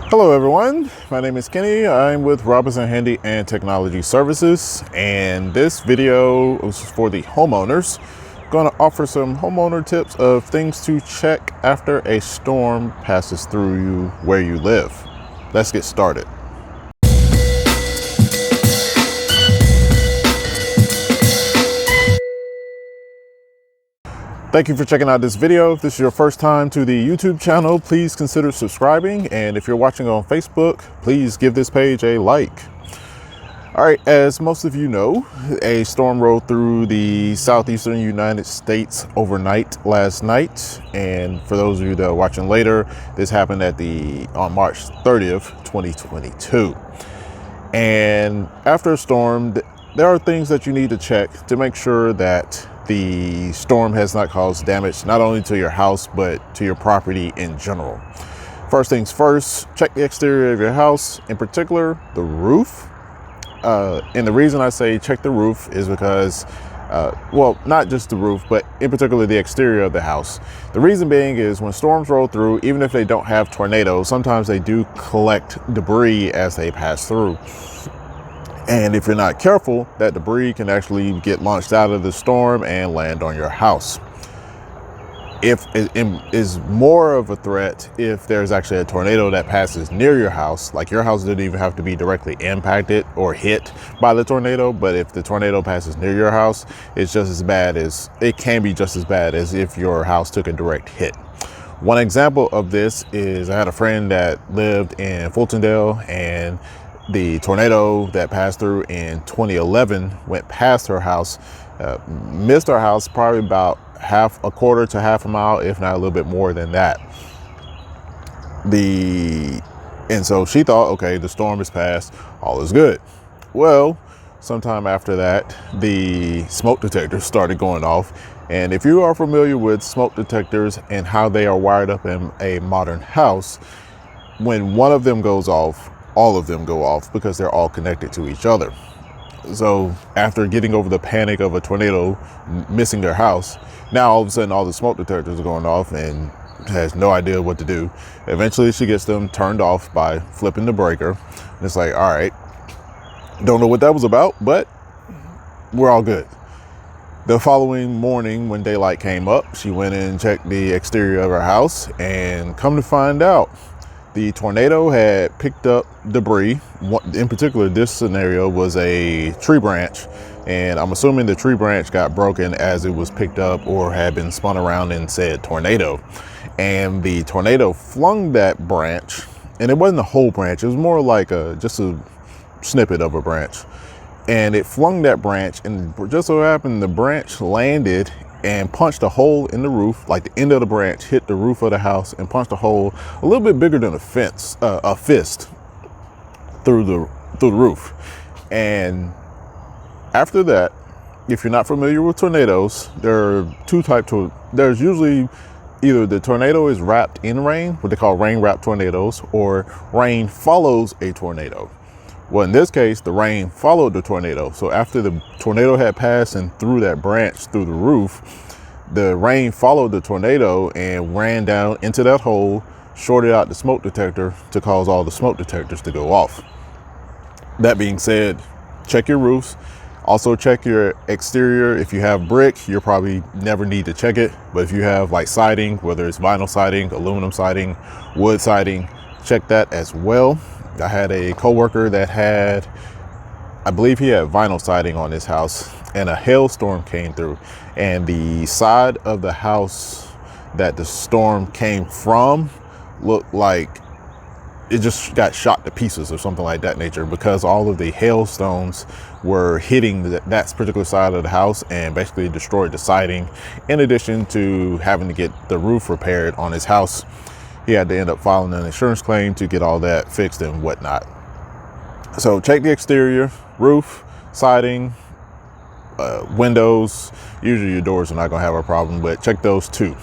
Hello everyone, my name is Kenny. I'm with Robinson Handy and Technology Services, and this video is for the homeowners. I'm going to offer some homeowner tips of things to check after a storm passes through you where you live. Let's get started. Thank you for checking out this video. If this is your first time to the YouTube channel, please consider subscribing. And if you're watching on Facebook, please give this page a like. All right, as most of you know, a storm rolled through the southeastern United States overnight last night. And for those of you that are watching later, this happened on March 30th, 2022. And after a storm, there are things that you need to check to make sure that the storm has not caused damage, not only to your house, but to your property in general. First things first, check the exterior of your house, in particular, the roof. And the reason I say check the roof is because, well, not just the roof, but in particular the exterior of the house. The reason being is when storms roll through, even if they don't have tornadoes, sometimes they do collect debris as they pass through. And if you're not careful, that debris can actually get launched out of the storm and land on your house. If it is more of a threat if there's actually a tornado that passes near your house, like your house didn't even have to be directly impacted or hit by the tornado, but if the tornado passes near your house, it can be just as bad as if your house took a direct hit. One example of this is I had a friend that lived in Fultondale, and the tornado that passed through in 2011 went past her house, missed her house probably about a quarter to half a mile, if not a little bit more than that. And so she thought, okay, the storm is past, all is good. Well, sometime after that, the smoke detectors started going off. And if you are familiar with smoke detectors and how they are wired up in a modern house, when one of them goes off, all of them go off because they're all connected to each other. So after getting over the panic of a tornado missing their house, now all of a sudden all the smoke detectors are going off and has no idea what to do. Eventually she gets them turned off by flipping the breaker. And it's like, all right, don't know what that was about, but we're all good. The following morning when daylight came up, she went in and checked the exterior of her house, and come to find out, the tornado had picked up debris. In particular, this scenario was a tree branch, and I'm assuming the tree branch got broken as it was picked up or had been spun around in said tornado. And the tornado flung that branch, and it wasn't a whole branch, it was more like just a snippet of a branch. And it flung that branch, and just so happened the branch landed and punched a hole in the roof. Like the end of the branch hit the roof of the house and punched a hole a little bit bigger than a fist through the roof. And after that, if you're not familiar with tornadoes, there are two types. There's usually either the tornado is wrapped in rain, what they call rain wrapped tornadoes, or rain follows a tornado. Well, in this case, the rain followed the tornado. So after the tornado had passed and threw that branch through the roof, the rain followed the tornado and ran down into that hole, shorted out the smoke detector to cause all the smoke detectors to go off. That being said, check your roofs. Also check your exterior. If you have brick, you'll probably never need to check it. But if you have like siding, whether it's vinyl siding, aluminum siding, wood siding, check that as well. I had a coworker that I believe he had vinyl siding on his house, and a hailstorm came through, and the side of the house that the storm came from looked like it just got shot to pieces or something like that nature, because all of the hailstones were hitting that particular side of the house and basically destroyed the siding, in addition to having to get the roof repaired on his house. He had to end up filing an insurance claim to get all that fixed and whatnot. So check the exterior, roof, siding, windows. Usually your doors are not going to have a problem, but check those too.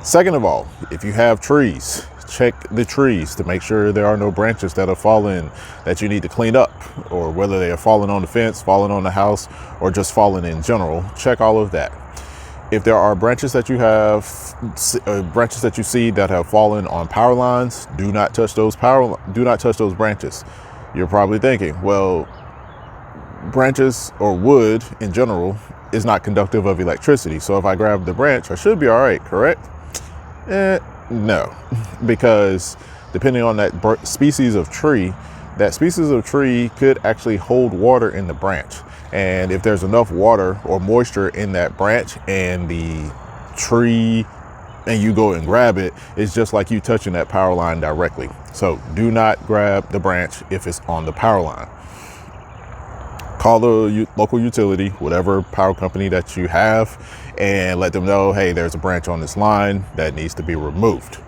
Second of all, if you have trees, check the trees to make sure there are no branches that have fallen that you need to clean up, or whether they are falling on the fence, falling on the house, or just falling in general. Check all of that. If there are branches that you see that have fallen on power lines, do not touch those branches. You're probably thinking, well, branches or wood in general is not conductive of electricity. So if I grab the branch, I should be all right, correct? No, because depending on that species of tree, that species of tree could actually hold water in the branch. And if there's enough water or moisture in that branch and the tree, and you go and grab it, it's just like you touching that power line directly. So do not grab the branch if it's on the power line. Call the local utility, whatever power company that you have, and let them know, hey, there's a branch on this line that needs to be removed.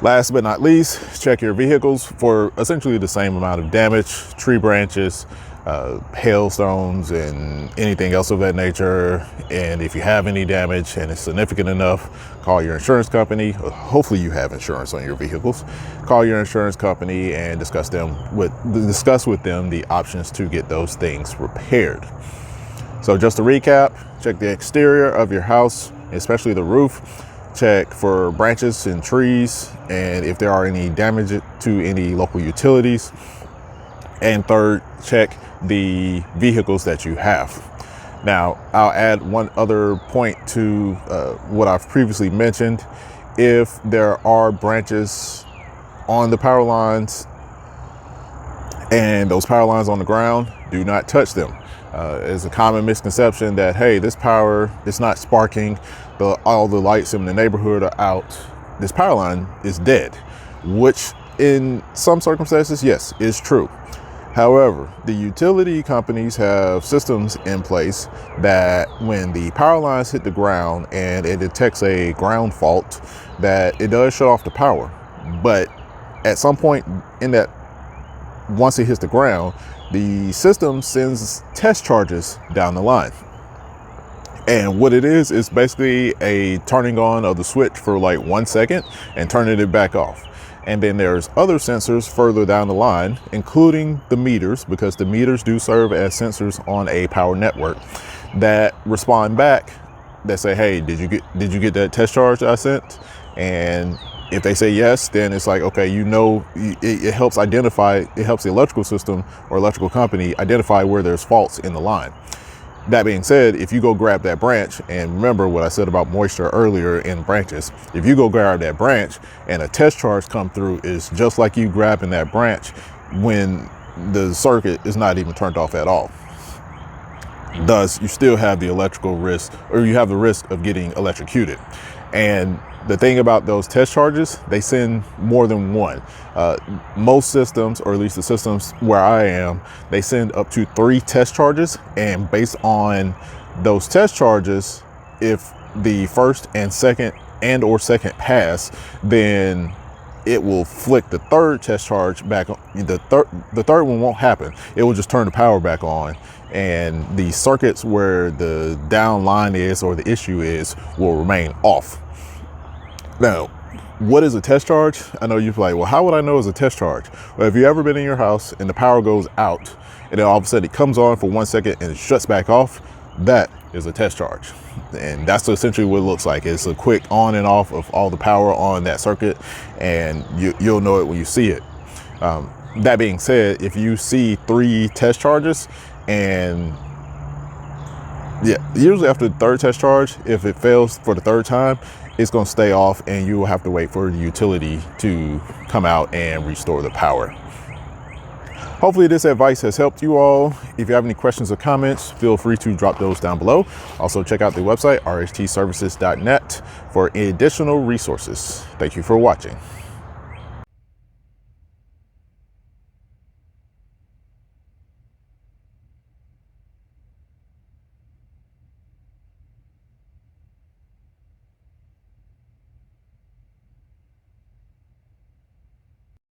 Last but not least, check your vehicles for essentially the same amount of damage: tree branches, hailstones, and anything else of that nature. And if you have any damage and it's significant enough, call your insurance company. Hopefully you have insurance on your vehicles. Call your insurance company and discuss with them the options to get those things repaired. So just to recap, check the exterior of your house, especially the roof. Check for branches and trees, and if there are any damage to any local utilities. And third, check the vehicles that you have. Now, I'll add one other point to what I've previously mentioned. If there are branches on the power lines and those power lines on the ground, do not touch them. It's a common misconception that, hey, this power is not sparking, all the lights in the neighborhood are out, this power line is dead, which in some circumstances, yes, is true. However, the utility companies have systems in place that when the power lines hit the ground and it detects a ground fault, that it does shut off the power. But at some point in that, once it hits the ground, the system sends test charges down the line. And what it is basically a turning on of the switch for like 1 second and turning it back off. And then there's other sensors further down the line, including the meters, because the meters do serve as sensors on a power network, that respond back, that say, hey, did you get that test charge that I sent? And if they say yes, then it's like, okay, it helps the electrical system or electrical company identify where there's faults in the line. That being said, if you go grab that branch, and remember what I said about moisture earlier in branches, if you go grab that branch and a test charge come through, is just like you grabbing that branch when the circuit is not even turned off at all. Thus, you still have the electrical risk, or you have the risk of getting electrocuted. And the thing about those test charges, they send more than one. Most systems, or at least the systems where I am, they send up to 3 test charges. And based on those test charges, if the first and second or second pass, then it will flick the third test charge back on. The third one won't happen. It will just turn the power back on, and the circuits where the down line is or the issue is will remain off. Now, what is a test charge? I know you're like, well, how would I know it's a test charge? Well, if you've ever been in your house and the power goes out and then all of a sudden it comes on for 1 second and it shuts back off, that is a test charge. And that's essentially what it looks like. It's a quick on and off of all the power on that circuit, and you'll know it when you see it. That being said, if you see 3 test charges, and usually after the third test charge, if it fails for the third time, it's going to stay off and you will have to wait for the utility to come out and restore the power. Hopefully this advice has helped you all. If you have any questions or comments, feel free to drop those down below. Also check out the website, rhtservices.net, for additional resources. Thank you for watching.